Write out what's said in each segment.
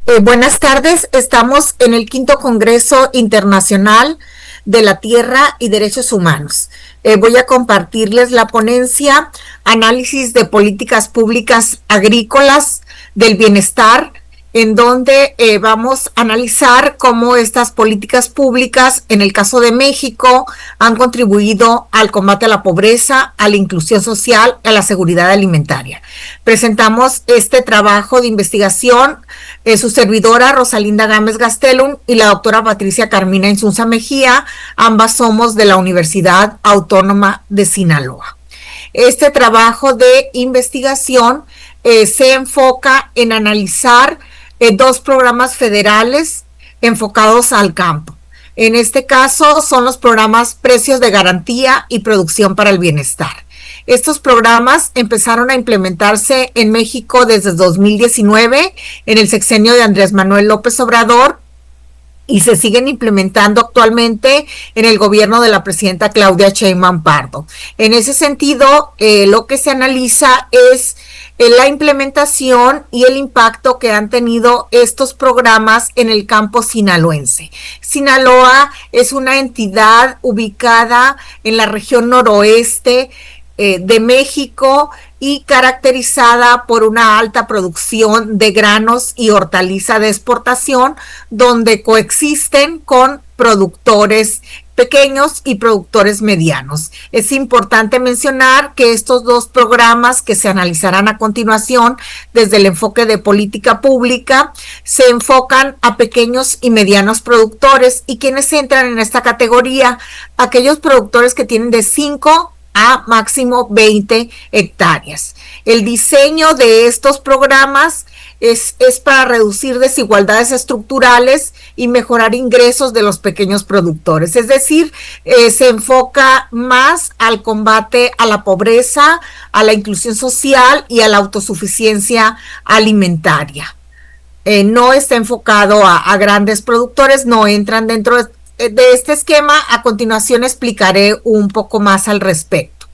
Buenas tardes, estamos en el quinto Congreso Internacional de la Tierra y Derechos Humanos. Voy a compartirles la ponencia Análisis de Políticas Públicas Agrícolas del Bienestar, en donde vamos a analizar cómo estas políticas públicas, en el caso de México, han contribuido al combate a la pobreza, a la inclusión social, a la seguridad alimentaria. Presentamos este trabajo de investigación, su servidora Rosalinda Gámez Gastelum y la doctora Patricia Carmina Insunza Mejía, ambas somos de la Universidad Autónoma de Sinaloa. Este trabajo de investigación se enfoca en analizar dos programas federales enfocados al campo. En este caso son los programas Precios de Garantía y Producción para el Bienestar. Estos programas empezaron a implementarse en México desde 2019, en el sexenio de Andrés Manuel López Obrador, y se siguen implementando actualmente en el gobierno de la presidenta Claudia Sheinbaum Pardo. En ese sentido, lo que se analiza es la implementación y el impacto que han tenido estos programas en el campo sinaloense. Sinaloa es una entidad ubicada en la región noroeste de México y caracterizada por una alta producción de granos y hortaliza de exportación, donde coexisten con productores pequeños y productores medianos. Es importante mencionar que estos dos programas que se analizarán a continuación desde el enfoque de política pública se enfocan a pequeños y medianos productores. ¿Y quienes entran en esta categoría? Aquellos productores que tienen de 5 a máximo 20 hectáreas. El diseño de estos programas es para reducir desigualdades estructurales y mejorar ingresos de los pequeños productores. Es decir, se enfoca más al combate a la pobreza, a la inclusión social y a la autosuficiencia alimentaria. No está enfocado a grandes productores, no entran dentro de este esquema. A continuación explicaré un poco más al respecto.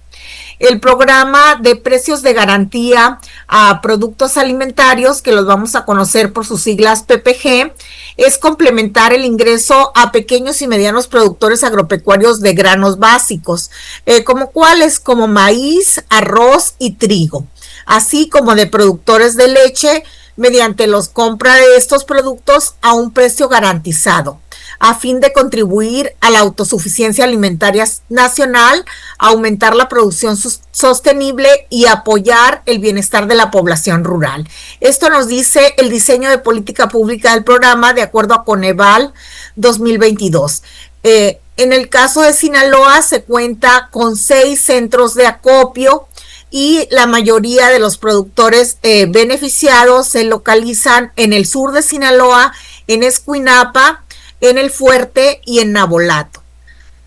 El programa de precios de garantía a productos alimentarios, que los vamos a conocer por sus siglas PPG, es complementar el ingreso a pequeños y medianos productores agropecuarios de granos básicos, como cuáles, como maíz, arroz y trigo, así como de productores de leche, mediante los compra de estos productos a un precio garantizado, a fin de contribuir a la autosuficiencia alimentaria nacional, aumentar la producción sostenible y apoyar el bienestar de la población rural. Esto nos dice el diseño de política pública del programa de acuerdo a Coneval 2022. En el caso de Sinaloa se cuenta con 6 centros de acopio y la mayoría de los productores beneficiados se localizan en el sur de Sinaloa, en Escuinapa, en El Fuerte y en Navolato.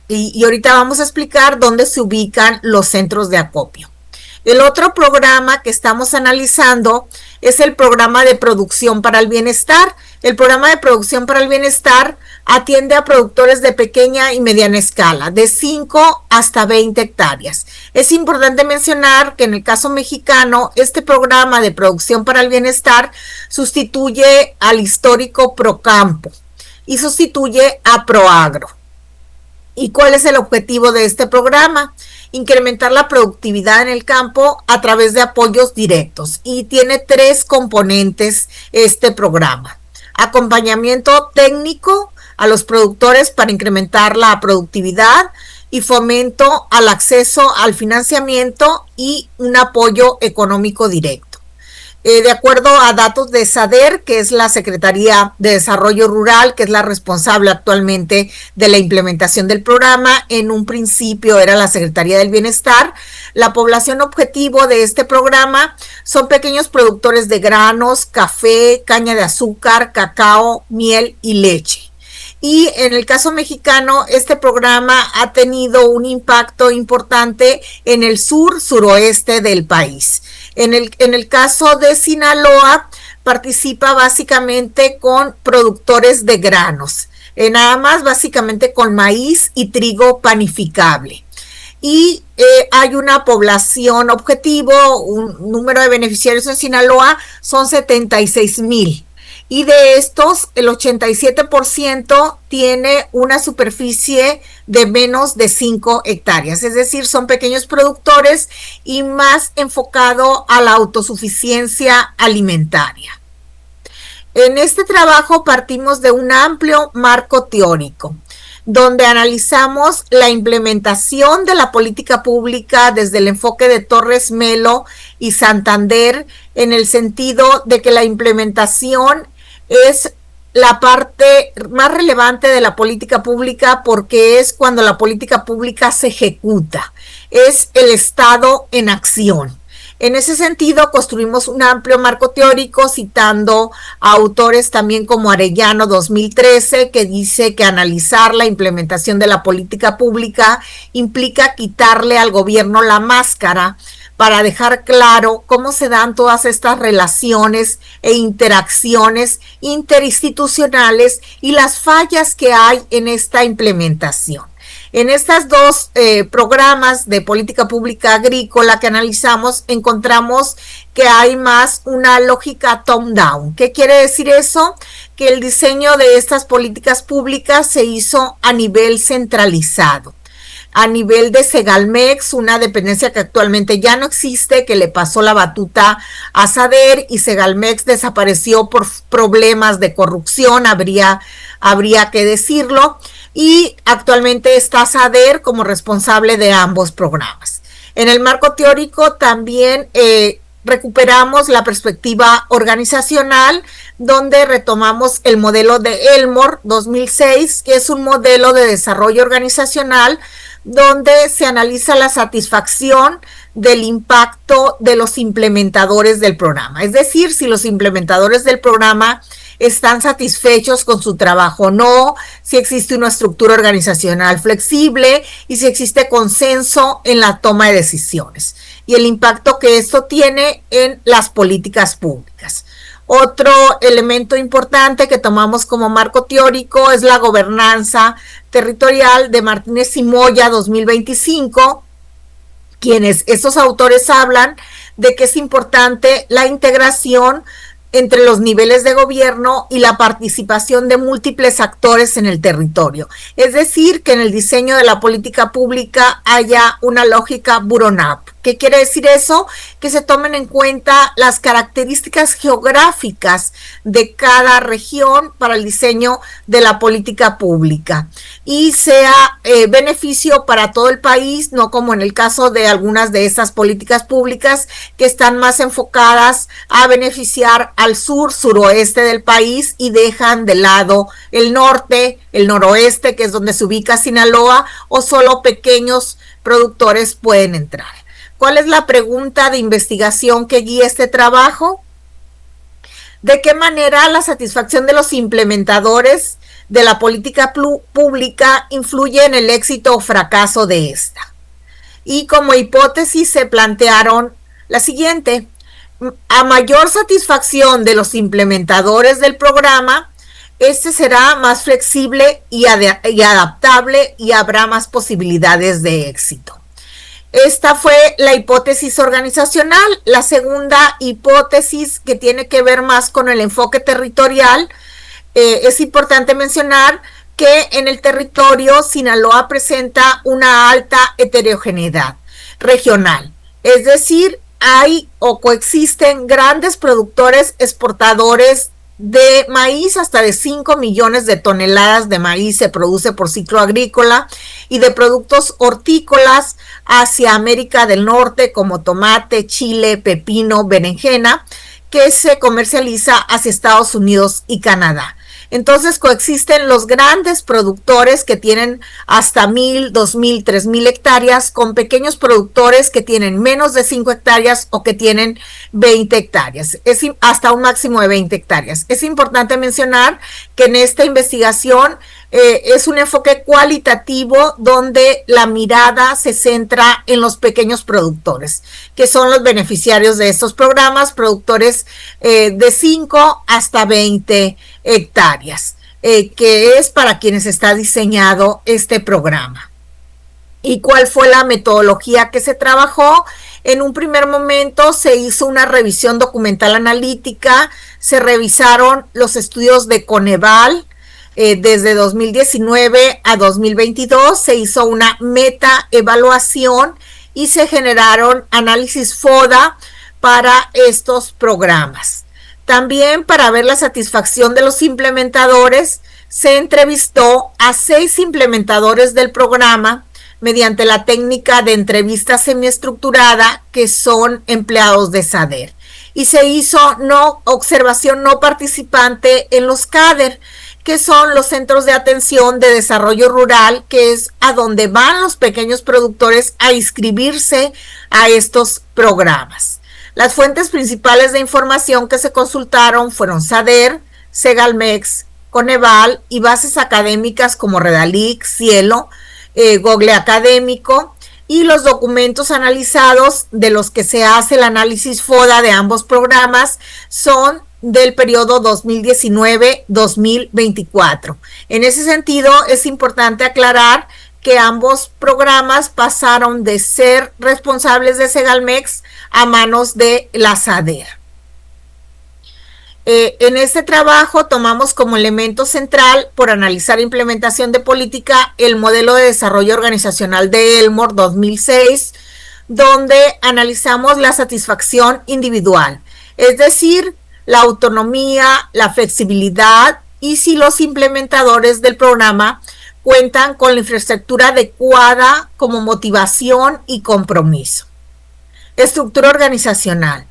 Y ahorita vamos a explicar dónde se ubican los centros de acopio. El otro programa que estamos analizando es el programa de producción para el bienestar. El programa de producción para el bienestar atiende a productores de pequeña y mediana escala, de 5 hasta 20 hectáreas. Es importante mencionar que en el caso mexicano, este programa de producción para el bienestar sustituye al histórico Procampo y sustituye a Proagro. ¿Y cuál es el objetivo de este programa? Incrementar la productividad en el campo a través de apoyos directos, y tiene 3 componentes este programa: acompañamiento técnico a los productores para incrementar la productividad y fomento al acceso al financiamiento y un apoyo económico directo. De acuerdo a datos de SADER, que es la Secretaría de Desarrollo Rural, que es la responsable actualmente de la implementación del programa, en un principio era la Secretaría del Bienestar, la población objetivo de este programa son pequeños productores de granos, café, caña de azúcar, cacao, miel y leche. Y en el caso mexicano, este programa ha tenido un impacto importante en el suroeste del país. En el caso de Sinaloa, participa básicamente con productores de granos, nada más básicamente con maíz y trigo panificable. Y hay una población objetivo, un número de beneficiarios en Sinaloa son 76,000. y de estos el 87% tiene una superficie de menos de 5 hectáreas, es decir, son pequeños productores y más enfocado a la autosuficiencia alimentaria. En este trabajo partimos de un amplio marco teórico, donde analizamos la implementación de la política pública desde el enfoque de Torres Melo y Santander, en el sentido de que la implementación es la parte más relevante de la política pública, porque es cuando la política pública se ejecuta, es el Estado en acción. En ese sentido, construimos un amplio marco teórico citando a autores también como Arellano 2013, que dice que analizar la implementación de la política pública implica quitarle al gobierno la máscara para dejar claro cómo se dan todas estas relaciones e interacciones interinstitucionales y las fallas que hay en esta implementación. En estos dos programas de política pública agrícola que analizamos, encontramos que hay más una lógica top-down. ¿Qué quiere decir eso? Que el diseño de estas políticas públicas se hizo a nivel centralizado, a nivel de Segalmex, una dependencia que actualmente ya no existe, que le pasó la batuta a SADER, y Segalmex desapareció por problemas de corrupción, habría que decirlo, y actualmente está SADER como responsable de ambos programas. En el marco teórico también recuperamos la perspectiva organizacional, donde retomamos el modelo de Elmore 2006, que es un modelo de desarrollo organizacional donde se analiza la satisfacción del impacto de los implementadores del programa. Es decir, si los implementadores del programa están satisfechos con su trabajo o no, si existe una estructura organizacional flexible y si existe consenso en la toma de decisiones y el impacto que esto tiene en las políticas públicas. Otro elemento importante que tomamos como marco teórico es la gobernanza territorial de Martínez y Moya 2025, quienes estos autores hablan de que es importante la integración entre los niveles de gobierno y la participación de múltiples actores en el territorio. Es decir, que en el diseño de la política pública haya una lógica bottom-up. ¿Qué quiere decir eso? Que se tomen en cuenta las características geográficas de cada región para el diseño de la política pública y sea beneficio para todo el país, no como en el caso de algunas de estas políticas públicas que están más enfocadas a beneficiar al sur, suroeste del país y dejan de lado el norte, el noroeste, que es donde se ubica Sinaloa, o solo pequeños productores pueden entrar. ¿Cuál es la pregunta de investigación que guía este trabajo? ¿De qué manera la satisfacción de los implementadores de la política pública influye en el éxito o fracaso de esta? Y como hipótesis se plantearon la siguiente: a mayor satisfacción de los implementadores del programa, este será más flexible y adaptable y habrá más posibilidades de éxito. Esta fue la hipótesis organizacional. La segunda hipótesis, que tiene que ver más con el enfoque territorial, es importante mencionar que en el territorio Sinaloa presenta una alta heterogeneidad regional, es decir, hay o coexisten grandes productores exportadores de maíz, hasta de 5 millones de toneladas de maíz se produce por ciclo agrícola, y de productos hortícolas hacia América del Norte como tomate, chile, pepino, berenjena, que se comercializa hacia Estados Unidos y Canadá. Entonces coexisten los grandes productores que tienen hasta 1,000, 2,000, 3,000 hectáreas con pequeños productores que tienen menos de 5 hectáreas o que tienen 20 hectáreas, es hasta un máximo de 20 hectáreas. Es importante mencionar que en esta investigación es un enfoque cualitativo donde la mirada se centra en los pequeños productores, que son los beneficiarios de estos programas, productores de 5 hasta 20 hectáreas, que es para quienes está diseñado este programa. ¿Y cuál fue la metodología que se trabajó? En un primer momento se hizo una revisión documental analítica, se revisaron los estudios de Coneval, desde 2019 a 2022 se hizo una meta evaluación y se generaron análisis FODA para estos programas. También, para ver la satisfacción de los implementadores, se entrevistó a 6 implementadores del programa mediante la técnica de entrevista semiestructurada, que son empleados de SADER. Y se hizo observación no participante en los CADER, que son los centros de atención de desarrollo rural, que es a donde van los pequeños productores a inscribirse a estos programas. Las fuentes principales de información que se consultaron fueron SADER, Segalmex, Coneval y bases académicas como Redalic, Cielo, Google Académico, y los documentos analizados de los que se hace el análisis FODA de ambos programas son del periodo 2019-2024. En ese sentido, es importante aclarar que ambos programas pasaron de ser responsables de Segalmex a manos de la SADER. En este trabajo tomamos como elemento central, por analizar implementación de política, el modelo de desarrollo organizacional de Elmore 2006, donde analizamos la satisfacción individual, es decir, la autonomía, la flexibilidad y si los implementadores del programa cuentan con la infraestructura adecuada como motivación y compromiso. Estructura organizacional.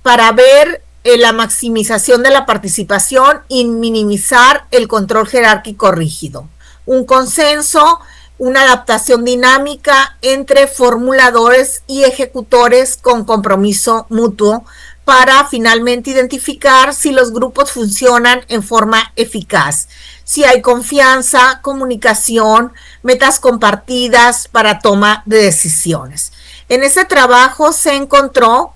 Para ver la maximización de la participación y minimizar el control jerárquico rígido. Un consenso, una adaptación dinámica entre formuladores y ejecutores con compromiso mutuo para finalmente identificar si los grupos funcionan en forma eficaz, si hay confianza, comunicación, metas compartidas para toma de decisiones. En ese trabajo se encontró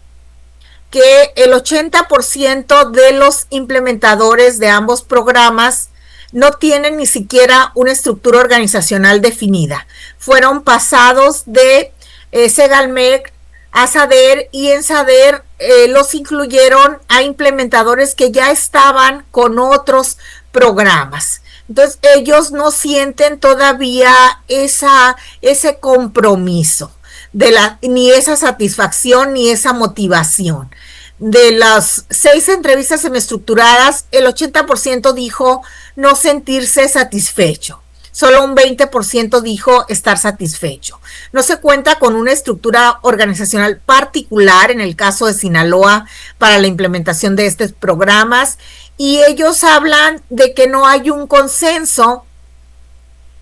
que el 80% de los implementadores de ambos programas no tienen ni siquiera una estructura organizacional definida. Fueron pasados de Segalmex a SADER, y en SADER los incluyeron a implementadores que ya estaban con otros programas. Entonces ellos no sienten todavía ese compromiso, ni esa satisfacción ni esa motivación. De las 6 entrevistas semiestructuradas, el 80% dijo no sentirse satisfecho. Solo un 20% dijo estar satisfecho. No se cuenta con una estructura organizacional particular en el caso de Sinaloa para la implementación de estos programas, y ellos hablan de que no hay un consenso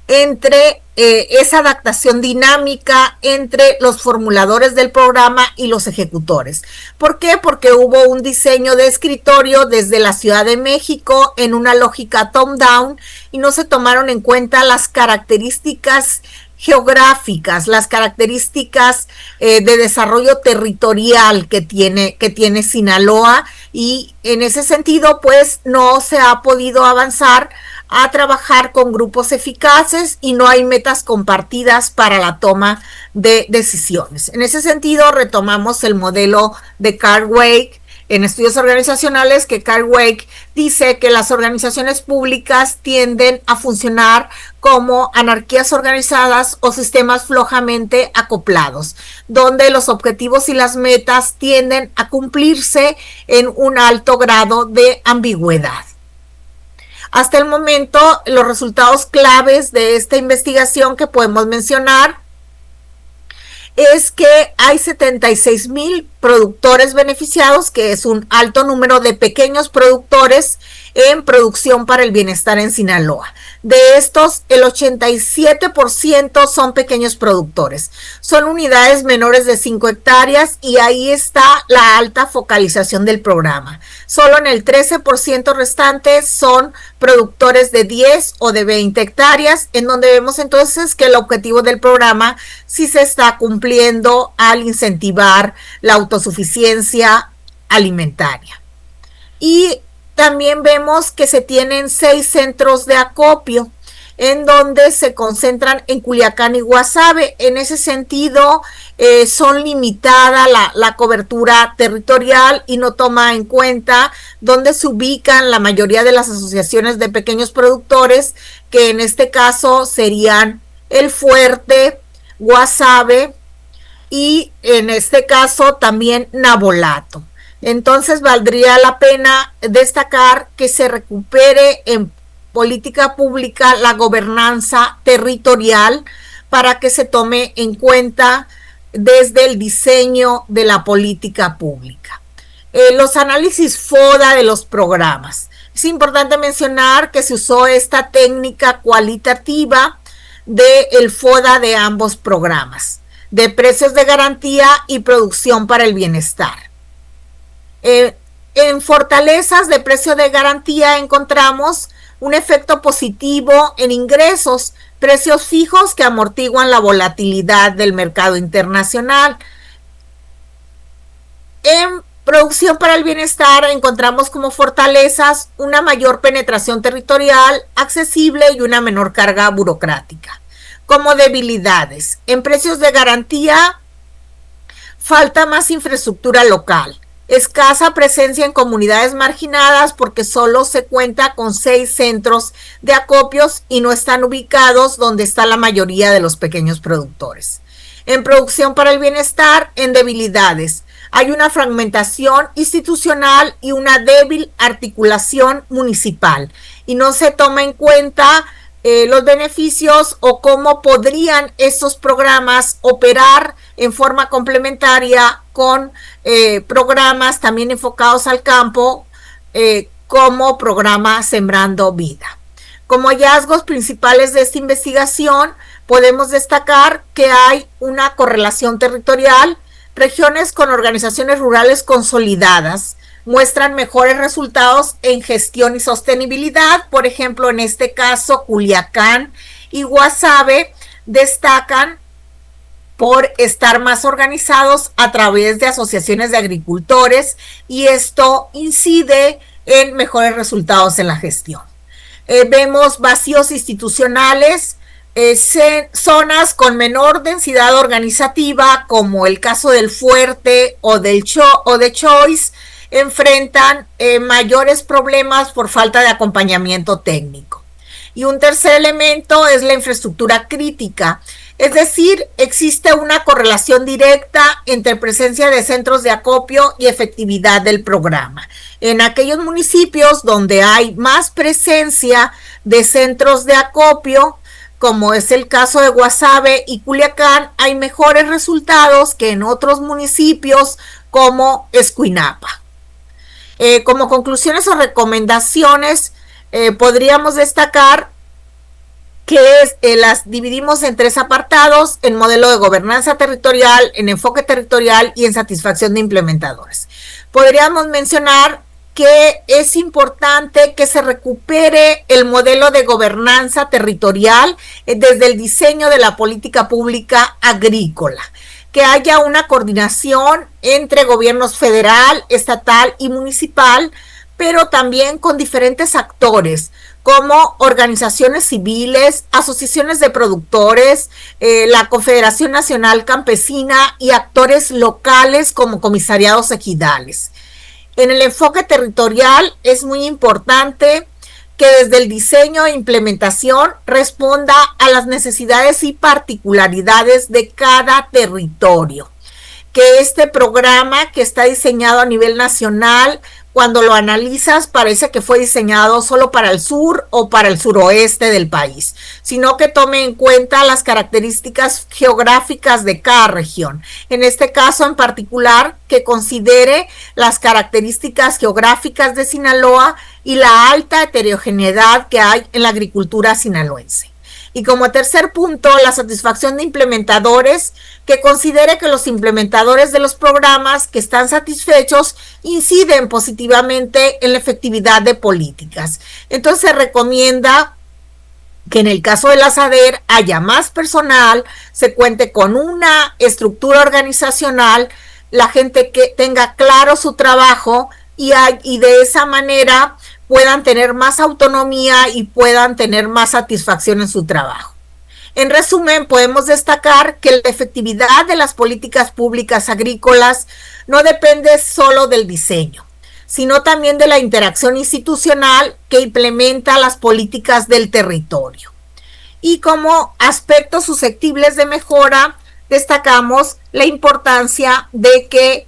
entre esa adaptación dinámica entre los formuladores del programa y los ejecutores. ¿Por qué? Porque hubo un diseño de escritorio desde la Ciudad de México en una lógica top-down y no se tomaron en cuenta las características geográficas, las características de desarrollo territorial que tiene Sinaloa, y en ese sentido pues no se ha podido avanzar a trabajar con grupos eficaces y no hay metas compartidas para la toma de decisiones. En ese sentido retomamos el modelo de Carl Weick en estudios organizacionales, que Carl Weick dice que las organizaciones públicas tienden a funcionar como anarquías organizadas o sistemas flojamente acoplados, donde los objetivos y las metas tienden a cumplirse en un alto grado de ambigüedad. Hasta el momento, los resultados claves de esta investigación que podemos mencionar es que hay 76,000 productores beneficiados, que es un alto número de pequeños productores en producción para el bienestar en Sinaloa. De estos, el 87% son pequeños productores. Son unidades menores de 5 hectáreas y ahí está la alta focalización del programa. Solo en el 13% restante son productores de 10 o de 20 hectáreas, en donde vemos entonces que el objetivo del programa sí se está cumpliendo al incentivar la autosuficiencia alimentaria. Y también vemos que se tienen 6 centros de acopio. en donde se concentran en Culiacán y Guasave. En ese sentido, son limitada la cobertura territorial y no toma en cuenta dónde se ubican la mayoría de las asociaciones de pequeños productores, que en este caso serían El Fuerte, Guasave y en este caso también Navolato. Entonces valdría la pena destacar que se recupere en política pública la gobernanza territorial para que se tome en cuenta desde el diseño de la política pública. Los análisis FODA de los programas. Es importante mencionar que se usó esta técnica cualitativa del FODA de ambos programas, de precios de garantía y producción para el bienestar. En fortalezas de precio de garantía encontramos un efecto positivo en ingresos, precios fijos que amortiguan la volatilidad del mercado internacional. En producción para el bienestar encontramos como fortalezas una mayor penetración territorial accesible y una menor carga burocrática. Como debilidades, en precios de garantía falta más infraestructura local, escasa presencia en comunidades marginadas porque solo se cuenta con 6 centros de acopios y no están ubicados donde está la mayoría de los pequeños productores. En producción para el bienestar, en debilidades, hay una fragmentación institucional y una débil articulación municipal y no se toma en cuenta los beneficios o cómo podrían estos programas operar en forma complementaria con programas también enfocados al campo, como programa Sembrando Vida. Como hallazgos principales de esta investigación, podemos destacar que hay una correlación territorial. Regiones con organizaciones rurales consolidadas muestran mejores resultados en gestión y sostenibilidad. Por ejemplo, en este caso, Culiacán y Guasave destacan por estar más organizados a través de asociaciones de agricultores y esto incide en mejores resultados en la gestión. Vemos vacíos institucionales, zonas con menor densidad organizativa, como el caso del Fuerte o de Choice, enfrentan mayores problemas por falta de acompañamiento técnico. Y un tercer elemento es la infraestructura crítica, es decir, existe una correlación directa entre presencia de centros de acopio y efectividad del programa. En aquellos municipios donde hay más presencia de centros de acopio, como es el caso de Guasave y Culiacán, hay mejores resultados que en otros municipios como Escuinapa. Como conclusiones o recomendaciones, podríamos destacar que las dividimos en 3 apartados: en modelo de gobernanza territorial, en enfoque territorial y en satisfacción de implementadores. Podríamos mencionar que es importante que se recupere el modelo de gobernanza territorial desde el diseño de la política pública agrícola, que haya una coordinación entre gobiernos federal, estatal y municipal, pero también con diferentes actores como organizaciones civiles, asociaciones de productores, la Confederación Nacional Campesina y actores locales como comisariados ejidales. En el enfoque territorial es muy importante que desde el diseño e implementación responda a las necesidades y particularidades de cada territorio. Que este programa, que está diseñado a nivel nacional, cuando lo analizas parece que fue diseñado solo para el sur o para el suroeste del país, sino que tome en cuenta las características geográficas de cada región. En este caso en particular, que considere las características geográficas de Sinaloa y la alta heterogeneidad que hay en la agricultura sinaloense. Y como tercer punto, la satisfacción de implementadores, que considere que los implementadores de los programas que están satisfechos inciden positivamente en la efectividad de políticas. Entonces se recomienda que en el caso de la SADER haya más personal, se cuente con una estructura organizacional, la gente que tenga claro su trabajo y de esa manera puedan tener más autonomía y puedan tener más satisfacción en su trabajo. En resumen, podemos destacar que la efectividad de las políticas públicas agrícolas no depende solo del diseño, sino también de la interacción institucional que implementa las políticas del territorio. Y como aspectos susceptibles de mejora, destacamos la importancia de que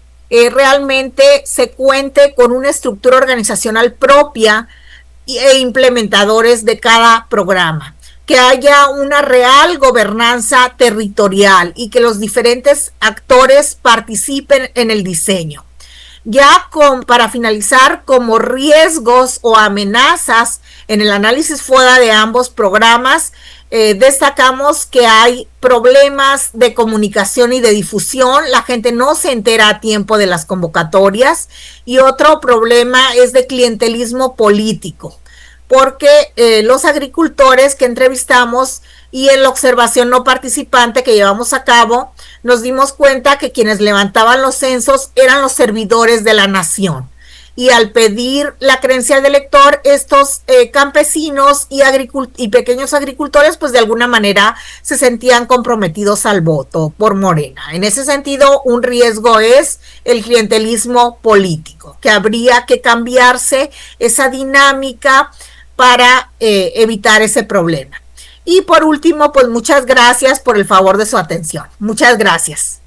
realmente se cuente con una estructura organizacional propia e implementadores de cada programa, que haya una real gobernanza territorial y que los diferentes actores participen en el diseño. Ya para finalizar, como riesgos o amenazas en el análisis FODA de ambos programas, destacamos que hay problemas de comunicación y de difusión, la gente no se entera a tiempo de las convocatorias, y otro problema es de clientelismo político, porque los agricultores que entrevistamos y en la observación no participante que llevamos a cabo, nos dimos cuenta que quienes levantaban los censos eran los servidores de la nación. Y al pedir la credencial de elector, estos campesinos y pequeños agricultores, pues de alguna manera se sentían comprometidos al voto por Morena. En ese sentido, un riesgo es el clientelismo político, que habría que cambiarse esa dinámica para evitar ese problema. Y por último, pues muchas gracias por el favor de su atención. Muchas gracias.